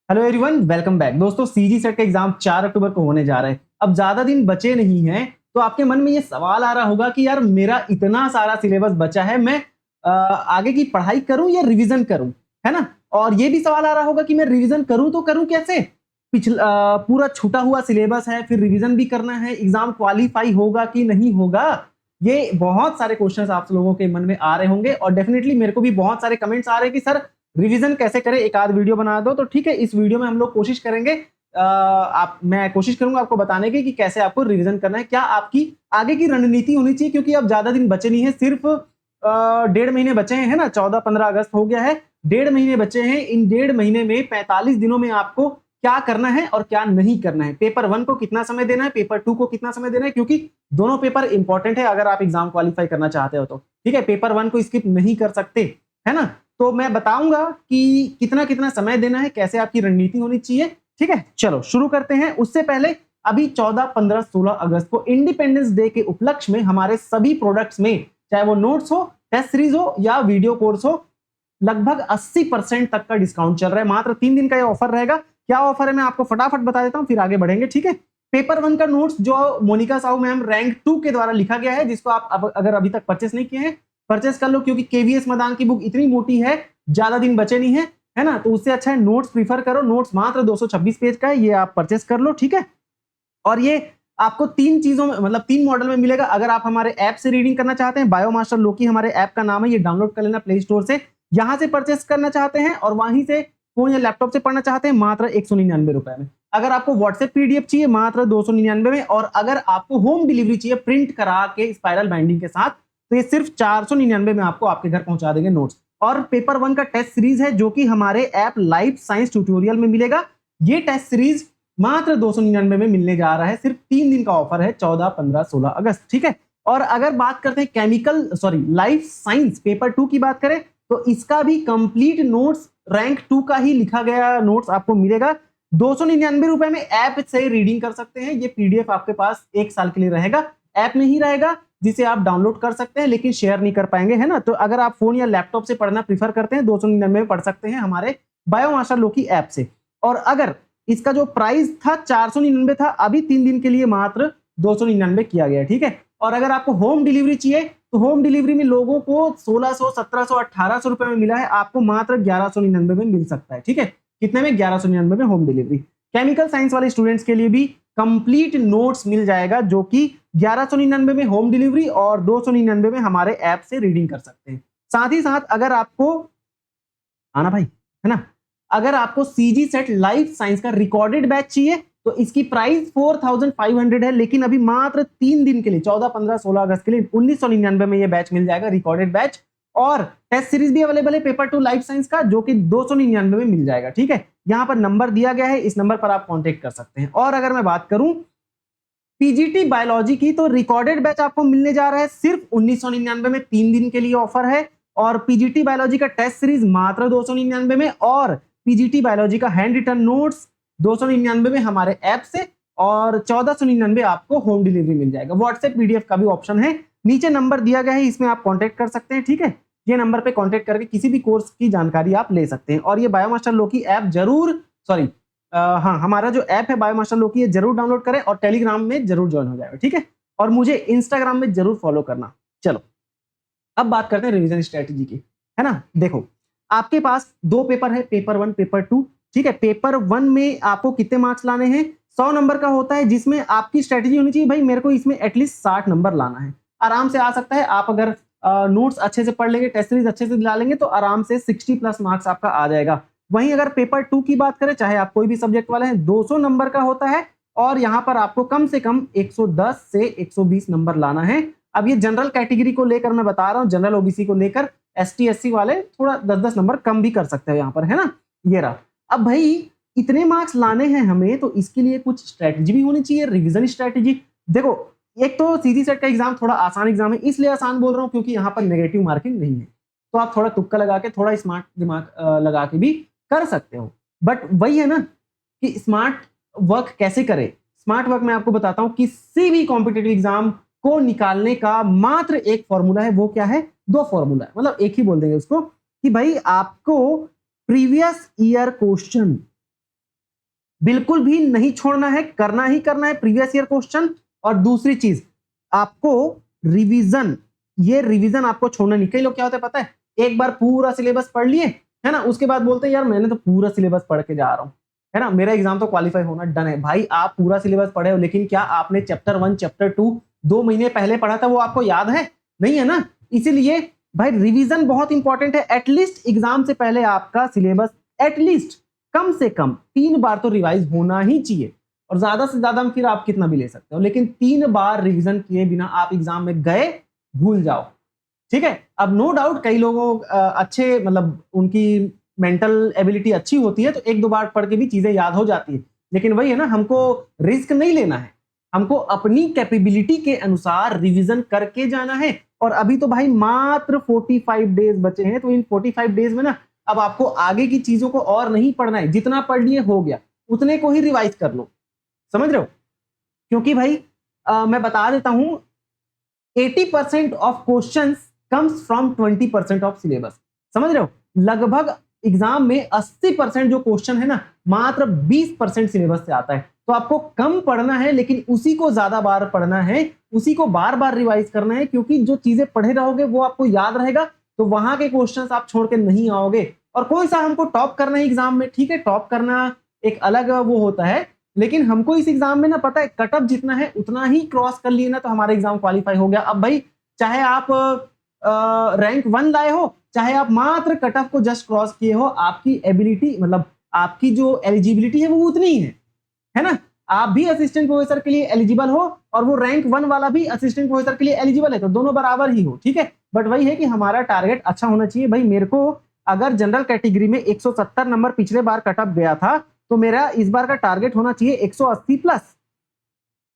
Hello everyone, welcome back. दोस्तों, CG set का exam 4 अक्टूबर को होने जा रहा है। अब ज्यादा दिन बचे नहीं हैं, तो आपके मन में ये सवाल आ रहा होगा कि यार मेरा इतना सारा सिलेबस बचा है, मैं आगे की पढ़ाई करूं या रिवीजन करूं, है ना। और ये भी सवाल आ रहा होगा कि मैं रिवीजन करूं तो करूं कैसे। पिछला पूरा छूटा हुआ सिलेबस है, फिर रिवीजन भी करना है, एग्जाम क्वालिफाई होगा कि नहीं होगा। ये बहुत सारे क्वेश्चंस आप लोगों के मन में आ रहे होंगे और डेफिनेटली मेरे को भी बहुत सारे कमेंट्स आ रहे हैं कि सर रिवीजन कैसे करें, एक आध वीडियो बना दो। तो ठीक है, इस वीडियो में हम लोग कोशिश करेंगे, मैं कोशिश करूंगा आपको बताने की कि कैसे आपको रिवीजन करना है, क्या आपकी आगे की रणनीति होनी चाहिए, क्योंकि अब ज्यादा दिन बचे नहीं है, सिर्फ 1.5 महीने बचे हैं, है ना। 14-15 अगस्त हो गया है, 1.5 महीने बचे हैं। इन 1.5 महीने में 45 दिनों में आपको क्या करना है और क्या नहीं करना है। पेपर 1 को कितना समय देना है, पेपर 2 को कितना समय देना है, क्योंकि दोनों पेपर इंपॉर्टेंट है अगर आप एग्जाम क्वालिफाई करना चाहते हो तो। ठीक है, पेपर 1 को स्किप नहीं कर सकते, है ना। तो मैं बताऊंगा कि कितना कितना समय देना है, कैसे आपकी रणनीति होनी चाहिए। ठीक है, चलो शुरू करते हैं। उससे पहले अभी 14, 15, 16 अगस्त को इंडिपेंडेंस डे के उपलक्ष्य में हमारे सभी प्रोडक्ट्स में, चाहे वो नोट्स हो, टेस्ट सीरीज हो या वीडियो कोर्स हो, लगभग 80% तक का डिस्काउंट चल रहा है। मात्र 3 दिन का ये ऑफर रहेगा। क्या ऑफर है मैं आपको फटाफट बता देता हूं, फिर आगे बढ़ेंगे। ठीक है, पेपर 1 का नोट्स जो मोनिका साहू मैम रैंक 2 के द्वारा लिखा गया है, जिसको आप अगर अभी तक परचेस नहीं किए हैं, परचेस कर लो, क्योंकि केवीएस मदान की बुक इतनी मोटी है, ज्यादा दिन बचे नहीं है ना। तो उससे अच्छा है नोट्स प्रीफर करो। नोट्स मात्र 226 पेज का है, ये आप परचेस कर लो। ठीक है, और ये आपको 3 चीजों में, मतलब 3 मॉडल में मिलेगा। अगर आप हमारे ऐप से रीडिंग करना चाहते हैं, बायोमास्टर लोकी हमारे ऐप का नाम है, ये डाउनलोड कर लेना प्ले स्टोर से। यहां से परचेस करना चाहते हैं और वहीं से फोन या लैपटॉप से पढ़ना चाहते हैं, मात्र 199 रुपए में। अगर आपको व्हाट्सएप पीडीएफ चाहिए, मात्र 299 में। और अगर आपको होम डिलीवरी चाहिए प्रिंट करा के स्पाइरल बाइंडिंग के साथ, तो ये सिर्फ 499 में आपको आपके घर पहुंचा देंगे नोट्स। और पेपर 1 का टेस्ट सीरीज है, जो कि हमारे ऐप लाइव साइंस ट्यूटोरियल में मिलेगा। ये टेस्ट सीरीज मात्र 299 में मिलने जा रहा है। सिर्फ 3 दिन का ऑफर है, 14, 15, 16 अगस्त। ठीक है, और अगर बात करते हैं लाइफ साइंस पेपर 2 की बात करें, तो इसका भी कंप्लीट नोट्स रैंक 2 का ही लिखा गया नोट्स आपको मिलेगा। 299 रुपए में ऐप से रीडिंग कर सकते हैं। ये पीडीएफ आपके पास 1 साल के लिए रहेगा। ऐप में ही रहेगा, जिसे आप डाउनलोड कर सकते हैं, लेकिन शेयर नहीं कर पाएंगे, है ना। तो अगर आप फोन या लैपटॉप से पढ़ना प्रीफर करते हैं, 299 में पढ़ सकते हैं हमारे बायोमास्टर लोकी ऐप से। और अगर इसका जो प्राइस था 499 था, अभी 3 दिन के लिए मात्र 299 किया गया। ठीक है, और अगर आपको होम डिलीवरी चाहिए, तो होम डिलीवरी में लोगों को 1600, 1700, 1800 रुपए में मिला है, आपको मात्र 1199 में मिल सकता है। ठीक है, कितने में? 1199 में होम डिलीवरी। केमिकल साइंस वाले स्टूडेंट्स के लिए भी कंप्लीट नोट्स मिल जाएगा, जो कि 1199 में होम डिलीवरी और 299 में हमारे ऐप से रीडिंग कर सकते हैं। साथ ही साथ अगर आपको आना भाई, है ना, अगर आपको सीजी सेट लाइफ साइंस का रिकॉर्डेड बैच चाहिए, तो इसकी प्राइस 4500 है, लेकिन अभी मात्र 3 दिन के लिए, 14, 15, 16 अगस्त के लिए 1999 में ये बैच मिल जाएगा, रिकॉर्डेड बैच। और टेस्ट सीरीज भी अवेलेबल है पेपर 2 लाइफ साइंस का, जो कि 299 में मिल जाएगा। ठीक है, यहां पर नंबर दिया गया है, इस नंबर पर आप कांटेक्ट कर सकते हैं। और अगर मैं बात करूं पीजीटी बायोलॉजी की, तो रिकॉर्डेड बैच आपको मिलने जा रहा है सिर्फ 1999 में, 3 दिन के लिए ऑफर है। और पीजीटी बायोलॉजी का टेस्ट सीरीज मात्र 299 में, और पीजीटी बायोलॉजी का हैंड रिटन नोट्स 299 में हमारे ऐप से, और 1499 आपको होम डिलीवरी मिल जाएगा। व्हाट्सएप पीडीएफ का भी ऑप्शन है, नीचे नंबर दिया गया है, इसमें आप कांटेक्ट कर सकते हैं। ठीक है, ये नंबर पे कांटेक्ट करके किसी भी कोर्स की जानकारी आप ले सकते हैं। और ये बायोमास्टर लोकी ऐप जरूर, हाँ, हमारा जो ऐप है बायोमास्टर लोकी, ये जरूर डाउनलोड करें और टेलीग्राम में जरूर ज्वाइन हो जाएगा। ठीक है, और मुझे इंस्टाग्राम में जरूर फॉलो करना। चलो अब बात करते हैं रिवीजन स्ट्रेटेजी की, है ना। देखो, आपके पास 2 पेपर है, पेपर 1, पेपर 2। ठीक है, पेपर 1 में आपको कितने मार्क्स लाने हैं? 100 नंबर का होता है, जिसमें आपकी स्ट्रेटेजी होनी चाहिए, भाई मेरे को इसमें एटलीस्ट 60 नंबर लाना है। आराम से आ सकता है, आप अगर नोट्स अच्छे से पढ़ लेंगे, टेस्ट सीरीज अच्छे से दिला लेंगे, तो आराम से 60+ मार्क्स आपका आ जाएगा। वहीं अगर पेपर 2 की बात करें, चाहे आप कोई भी सब्जेक्ट वाले हैं, 200 नंबर का होता है, और यहां पर आपको कम से कम 110 से 120 नंबर लाना है। अब ये जनरल कैटेगरी को लेकर मैं बता रहा हूं, जनरल ओबीसी को लेकर एसटी एससी वाले थोड़ा 10-10 नंबर कम भी कर सकते हैं यहाँ पर, है ना। ये रहा। अब भाई इतने मार्क्स लाने हैं हमें, तो इसके लिए कुछ स्ट्रेटेजी भी होनी चाहिए, रिवीजन स्ट्रेटेजी। देखो, एक तो सीजी सेट का एग्जाम थोड़ा आसान एग्जाम है, इसलिए आसान बोल रहा हूँ क्योंकि यहाँ पर नेगेटिव मार्किंग नहीं है, तो आप थोड़ा तुक्का लगा के, थोड़ा स्मार्ट दिमाग लगा के भी कर सकते हो। बट वही है ना कि स्मार्ट वर्क कैसे करें। स्मार्ट वर्क मैं आपको बताता हूं, किसी भी कॉम्पिटेटिव एग्जाम को निकालने का मात्र एक फॉर्मूला है। वो क्या है? 2 फॉर्मूला है, मतलब एक ही बोल देंगे उसको, कि भाई आपको प्रीवियस ईयर क्वेश्चन बिल्कुल भी नहीं छोड़ना है, करना ही करना है प्रीवियस ईयर क्वेश्चन। और दूसरी चीज, आपको रिवीजन, ये रिवीजन आपको छोड़ना नहीं। कई लोग क्या होता है पता है, एक बार पूरा सिलेबस पढ़ लिए है ना, उसके बाद बोलते हैं यार मैंने तो पूरा सिलेबस पढ़ के जा रहा हूं, है ना, मेरा एग्जाम तो क्वालिफाई होना डन है। भाई आप पूरा सिलेबस पढ़े हो, लेकिन क्या आपने चैप्टर 1 चैप्टर 2 2 महीने पहले पढ़ा था, वो आपको याद है? नहीं है ना। इसीलिए भाई रिवीजन बहुत इंपॉर्टेंट है। एटलीस्ट एग्जाम से पहले आपका सिलेबस एटलीस्ट कम से कम 3 बार तो रिवाइज होना ही चाहिए। और ज्यादा से ज्यादा फिर आप कितना भी ले सकते हो, लेकिन 3 बार रिवीजन किए बिना आप एग्जाम में गए, भूल जाओ। ठीक है। अब नो डाउट कई लोगों अच्छे, मतलब उनकी मेंटल एबिलिटी अच्छी होती है, तो 1-2 बार पढ़ के भी चीजें याद हो जाती है। लेकिन वही है ना, हमको रिस्क नहीं लेना है, हमको अपनी कैपेबिलिटी के अनुसार रिवीजन करके जाना है। और अभी तो भाई मात्र 45 डेज बचे हैं, तो इन 45 डेज में ना अब आपको आगे की चीजों को और नहीं पढ़ना है, जितना पढ़ लिए हो गया, उतने को ही रिवाइज कर लो। समझ रहे हो? क्योंकि भाई मैं बता देता हूं, 80% of questions comes from 20% of syllabus. समझ रहे हो? लगभग एग्जाम में 80% जो क्वेश्चन है ना, मात्र 20% सिलेबस से आता है। तो आपको कम पढ़ना है, लेकिन उसी को ज्यादा बार पढ़ना है, उसी को बार बार रिवाइज करना है, क्योंकि जो चीजें पढ़े रहोगे वो आपको याद रहेगा, तो वहां के क्वेश्चंस आप छोड़ के नहीं आओगे। और कौन सा हमको टॉप करना है एग्जाम में, ठीक है, टॉप करना एक अलग वो होता है, लेकिन हमको इस एग्जाम में ना पता है कट ऑफ जितना है उतना ही क्रॉस कर लिए ना, तो हमारा एग्जाम क्वालिफाई हो गया। अब भाई चाहे आप रैंक 1 लाए हो, चाहे आप मात्र कट ऑफ को जस्ट क्रॉस किए हो, आपकी एबिलिटी, मतलब आपकी जो एलिजिबिलिटी है वो उतनी ही है ना। आप भी असिस्टेंट प्रोफेसर के लिए एलिजिबल हो, और वो रैंक 1 वाला भी असिस्टेंट प्रोफेसर के लिए एलिजिबल है, तो दोनों बराबर ही हो। ठीक है। बट वही है कि हमारा टारगेट अच्छा होना चाहिए। भाई मेरे को अगर जनरल कैटेगरी में 170 नंबर पिछले बार कट ऑफ गया था, तो मेरा इस बार का टारगेट होना चाहिए 180 प्लस।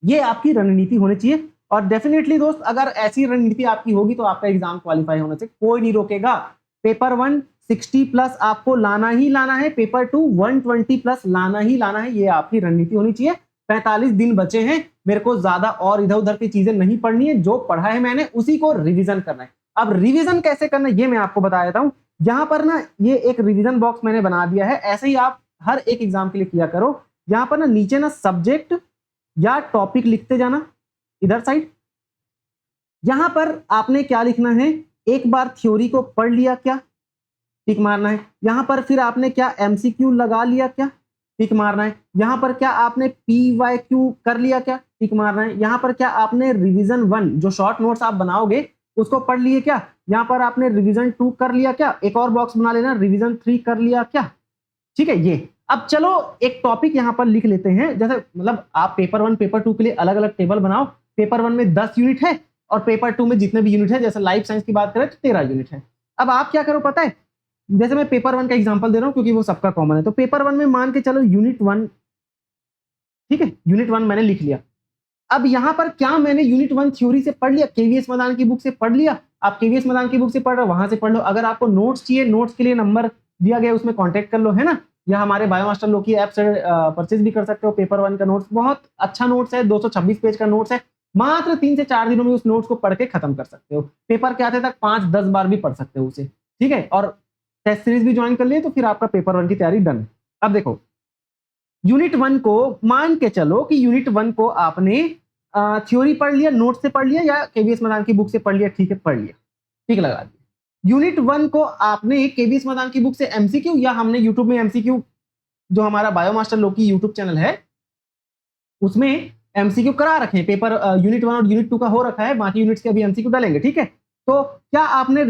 ये आपकी रणनीति होनी चाहिए। और डेफिनेटली दोस्त, अगर ऐसी रणनीति आपकी होगी तो आपका एग्जाम क्वालिफाई होने से कोई नहीं रोकेगा। पेपर 1 60 प्लस आपको लाना ही लाना है, पेपर 2 120 प्लस लाना ही लाना है, ये आपकी रणनीति होनी चाहिए। 45 दिन बचे हैं, मेरे को ज्यादा और इधर उधर की चीजें नहीं पढ़नी है, जो पढ़ा है मैंने उसी को रिविजन करना है। अब रिविजन कैसे करना है ये मैं आपको बता देता हूं। यहाँ पर ना ये एक रिविजन बॉक्स मैंने बना दिया है, ऐसे ही आप हर एक एग्जाम के लिए किया करो। यहाँ पर ना नीचे ना सब्जेक्ट या टॉपिक लिखते जाना इधर साइड। यहां पर आपने क्या लिखना है, एक बार थ्योरी को पढ़ लिया क्या, टिक मारना है। यहां पर फिर आपने क्या एमसीक्यू लगा लिया क्या, टिक मारना है। यहां पर क्या आपने पीवाईक्यू कर लिया क्या, टिक मारना है। यहां पर क्या आपने रिवीजन 1 जो शॉर्ट नोट्स आप बनाओगे उसको पढ़ लिए क्या। यहां पर आपने रिवीजन 2 कर लिया क्या, एक और बॉक्स बना लेना, रिवीजन 3 कर लिया क्या। ठीक है। ये अब चलो एक टॉपिक यहां पर लिख लेते हैं, जैसे मतलब आप पेपर 1 पेपर 2 के लिए अलग अलग टेबल बनाओ। पेपर 1 में 10 यूनिट है, और पेपर 2 में जितने भी यूनिट है, जैसे लाइफ साइंस की बात करें तो 13 यूनिट है। अब आप क्या करो पता है, जैसे मैं पेपर 1 का एग्जांपल दे रहा हूं क्योंकि वो सबका कॉमन है। तो पेपर 1 में मान के चलो यूनिट 1, ठीक है, यूनिट 1 मैंने लिख लिया। अब यहां पर क्या मैंने यूनिट 1 थ्योरी से पढ़ लिया, केवीएस मदान की बुक से पढ़ लिया। आप केवीएस मदान की बुक से पढ़ रहे हो, वहां से पढ़ लो। अगर आपको नोट्स चाहिए, नोट्स के लिए नंबर दिया गया उसमें कॉन्टेक्ट कर लो, है ना, या हमारे बायोमास्टर लोकी ऐप से परचेज भी कर सकते हो। पेपर 1 का नोट्स बहुत अच्छा नोट्स है, 226 पेज का नोट्स है, मात्र 3 से 4 दिनों में उस नोट्स को पढ़ के खत्म कर सकते हो। पेपर के आते तक 5-10 बार भी पढ़ सकते हो उसे। ठीक है। और टेस्ट सीरीज भी ज्वाइन कर लिए तो फिर आपका पेपर 1 की तैयारी डन। अब देखो यूनिट 1 को मान के चलो कि यूनिट 1 को आपने थ्योरी पढ़ लिया, नोट से पढ़ लिया, या केवीएस मदान की बुक से पढ़ लिया, ठीक है, पढ़ लिया, ठीक लगा दिया। यूनिट 1 को आपने केवीएस मदान की बुक से एमसीक्यू, या हमने यूट्यूब में एमसीक्यू, जो हमारा बायोमास्टर लोकी यूट्यूब चैनल है उसमें एमसीक्यू करा रखे हैं। पेपर यूनिट 1 और यूनिट 2 का हो रखा है, बाकी यूनिट्स के अभी एमसीक्यू डालेंगे। ठीक है। तो क्या आपने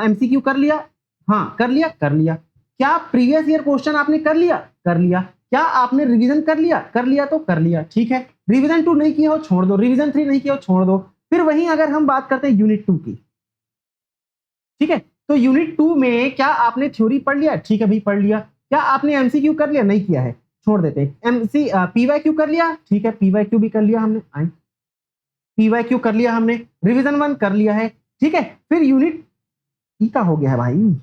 एमसीक्यू कर लिया? हाँ कर लिया, कर लिया। क्या प्रीवियस ईयर क्वेश्चन आपने कर लिया? कर लिया। क्या आपने रिवीजन कर लिया? कर लिया, तो कर लिया, ठीक है। रिवीजन 2 नहीं किया हो छोड़ दो, रिवीजन 3 नहीं किया हो छोड़ दो। फिर वहीं अगर हम बात करते हैं यूनिट 2 की, ठीक है, तो यूनिट 2 में क्या आपने थ्योरी पढ़ लिया? ठीक है भाई, पढ़ लिया। क्या आपने एमसीक्यू कर लिया? नहीं किया है, छोड़ देते हैं। पीवाईक्यू कर लिया? ठीक है, पीवाईक्यू भी कर लिया हमने, पीवाईक्यू कर लिया हमने। रिवीजन 1 कर लिया है, ठीक है। फिर यूनिट ई का हो गया है भाई,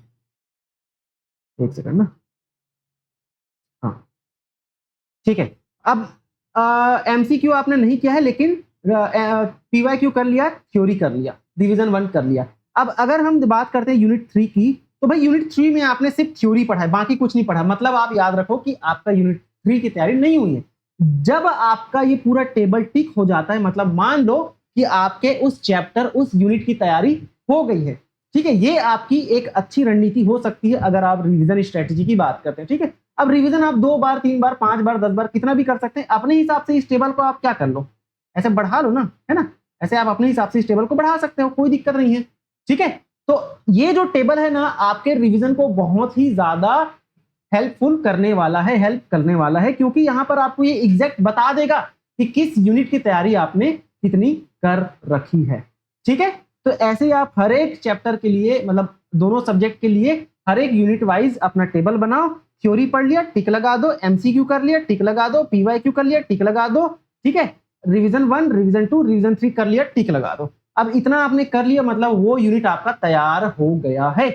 एक सेकंड ना, हाँ ठीक है। अब एमसीक्यू आपने नहीं किया है, लेकिन पीवाईक्यू कर लिया, थ्योरी कर लिया, डिवीजन 1 कर लिया। अब अगर हम बात करते हैं यूनिट 3 की, तो भाई यूनिट 3 में आपने सिर्फ थ्योरी पढ़ा है, बाकी कुछ नहीं पढ़ा। मतलब आप याद रखो कि आपका यूनिट 3 की तैयारी नहीं हुई है। जब आपका ये पूरा टेबल टिक हो जाता है, मतलब मान लो कि आपके उस चैप्टर, उस यूनिट की तैयारी हो गई है, ठीक है। ये आपकी एक अच्छी रणनीति हो सकती है अगर आप रिवीजन स्ट्रेटेजी की बात करते हैं, ठीक है। अब रिवीजन आप 2 बार, 3 बार, 5 बार, 10 बार कितना भी कर सकते हैं। अपने हिसाब से इस टेबल को आप क्या कर लो, ऐसे बढ़ा लो ना, है ना। ऐसे आप अपने हिसाब से इस टेबल को बढ़ा सकते हो, कोई दिक्कत नहीं है, ठीक है। तो ये जो टेबल है ना, आपके रिवीजन को बहुत ही ज्यादा हेल्पफुल करने वाला है, हेल्प करने वाला है, क्योंकि यहां पर आपको ये एग्जैक्ट बता देगा कि किस यूनिट की तैयारी आपने कितनी कर रखी है, ठीक है। तो ऐसे आप हर एक चैप्टर के लिए, मतलब दोनों सब्जेक्ट के लिए हर एक यूनिट वाइज अपना टेबल बनाओ। थ्योरी पढ़ लिया, टिक लगा दो। एमसीक्यू कर लिया, टिक लगा दो। पीवाईक्यू कर लिया, टिक लगा दो, ठीक है। रिवीजन 1, रिवीजन 2, रिवीजन 3 कर लिया, टिक लगा दो। अब इतना आपने कर लिया, मतलब वो यूनिट आपका तैयार हो गया है,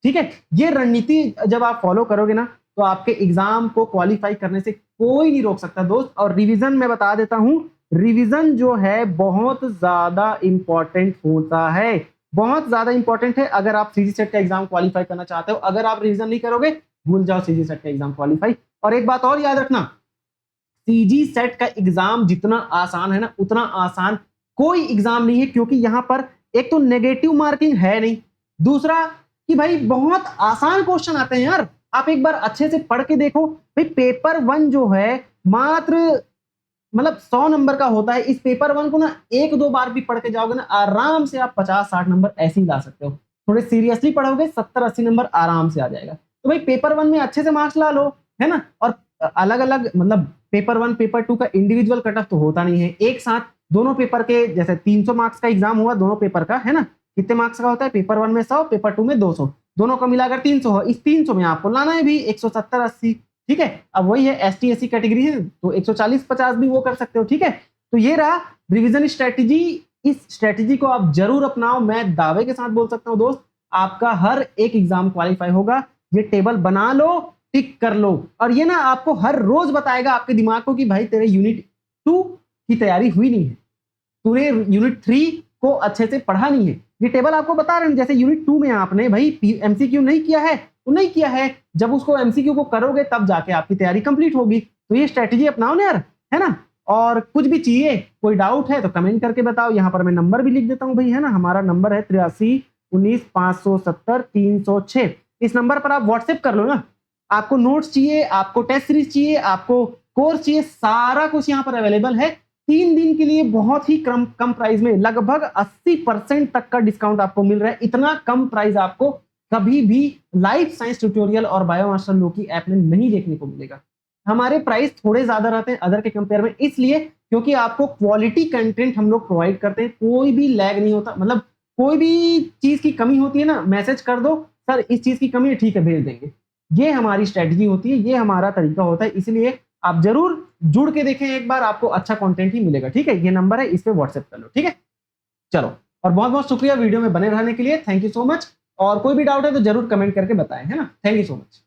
ठीक है। ये रणनीति जब आप फॉलो करोगे ना, तो आपके एग्जाम को क्वालिफाई करने से कोई नहीं रोक सकता दोस्त। और रिवीजन मैं बता देता हूं, रिवीजन जो है बहुत ज्यादा इंपॉर्टेंट होता है, बहुत ज्यादा इंपॉर्टेंट है अगर आप सीजी सेट का एग्जाम क्वालिफाई करना चाहते हो। अगर आप रिवीजन नहीं करोगे, भूल जाओ सीजी सेट का एग्जाम क्वालिफाई। और एक बात और याद रखना, सीजी सेट का एग्जाम जितना आसान है ना, उतना आसान कोई एग्जाम नहीं है, क्योंकि यहां पर एक तो नेगेटिव मार्किंग है नहीं, दूसरा कि भाई बहुत आसान क्वेश्चन आते हैं यार। आप एक बार अच्छे से पढ़ के देखो भाई, पेपर 1 जो है मात्र मतलब 100 नंबर का होता है। इस पेपर 1 को ना 1-2 बार भी पढ़ के जाओगे ना, आराम से आप 50-60 नंबर ऐसे ही ला सकते हो। थोड़े सीरियसली पढ़ोगे 70-80 नंबर आराम से आ जाएगा। तो भाई पेपर 1 में अच्छे से मार्क्स ला लो, है ना। और अलग अलग, मतलब पेपर 1 पेपर 2 का इंडिविजुअल कट ऑफ तो होता नहीं है, एक साथ दोनों पेपर के, जैसे 300 मार्क्स का एग्जाम हुआ दोनों पेपर का, है ना। कितने मार्क्स का होता है, पेपर 1 में 100, पेपर 2 में 200, दोनों का मिलाकर 300 हो। इस 300 में आपको लाना है भी 170-80, ठीक है। अब वही है, एसटी एससी कैटेगरी है तो 140-50 भी वो कर सकते हो, ठीक है। तो ये रहा रिवीजन स्ट्रेटेजी। इस स्ट्रेटेजी को आप जरूर अपनाओ, मैं दावे के साथ बोल सकता हूं दोस्त, आपका हर एक एग्जाम क्वालिफाई होगा। ये टेबल बना लो, टिक कर लो, और ये ना आपको हर रोज बताएगा आपके दिमाग को कि भाई तेरे यूनिट 2 की तैयारी हुई नहीं है, तूने यूनिट 3 को अच्छे से पढ़ा नहीं है। ये टेबल आपको बता रहे हैं, जैसे यूनिट 2 में आपने भाई एमसीक्यू नहीं किया है तो नहीं किया है, जब उसको एमसीक्यू को करोगे तब जाके आपकी तैयारी कंप्लीट होगी। तो ये स्ट्रेटेजी अपनाओ ना यार, है ना। और कुछ भी चाहिए, कोई डाउट है तो कमेंट करके बताओ। यहाँ पर मैं नंबर भी लिख देता हूँ भाई, है ना। हमारा नंबर है 8319570306। इस नंबर पर आप व्हाट्सएप कर लो ना। आपको नोट्स चाहिए, आपको टेस्ट सीरीज चाहिए, आपको कोर्स चाहिए, सारा कुछ यहाँ पर अवेलेबल है। 3 दिन के लिए बहुत ही कम प्राइस में, लगभग 80% तक का डिस्काउंट आपको मिल रहा है। इतना कम प्राइस आपको कभी भी लाइफ साइंस ट्यूटोरियल और बायोमास्टर लो की ऐप में नहीं देखने को मिलेगा। हमारे प्राइस थोड़े ज्यादा रहते हैं अदर के कंपेयर में, इसलिए क्योंकि आपको क्वालिटी कंटेंट हम लोग प्रोवाइड करते हैं, कोई भी लैग नहीं होता। मतलब कोई भी चीज की कमी होती है ना, मैसेज कर दो सर इस चीज की कमी है, ठीक है भेज देंगे। ये हमारी स्ट्रेटजी होती है, ये हमारा तरीका होता है, इसलिए आप जरूर जुड़ के देखें एक बार, आपको अच्छा कंटेंट ही मिलेगा, ठीक है। ये नंबर है, इस पे व्हाट्सएप कर लो, ठीक है। चलो, और बहुत बहुत शुक्रिया वीडियो में बने रहने के लिए, थैंक यू सो मच। और कोई भी डाउट है तो जरूर कमेंट करके बताएं, है ना। Thank you so much.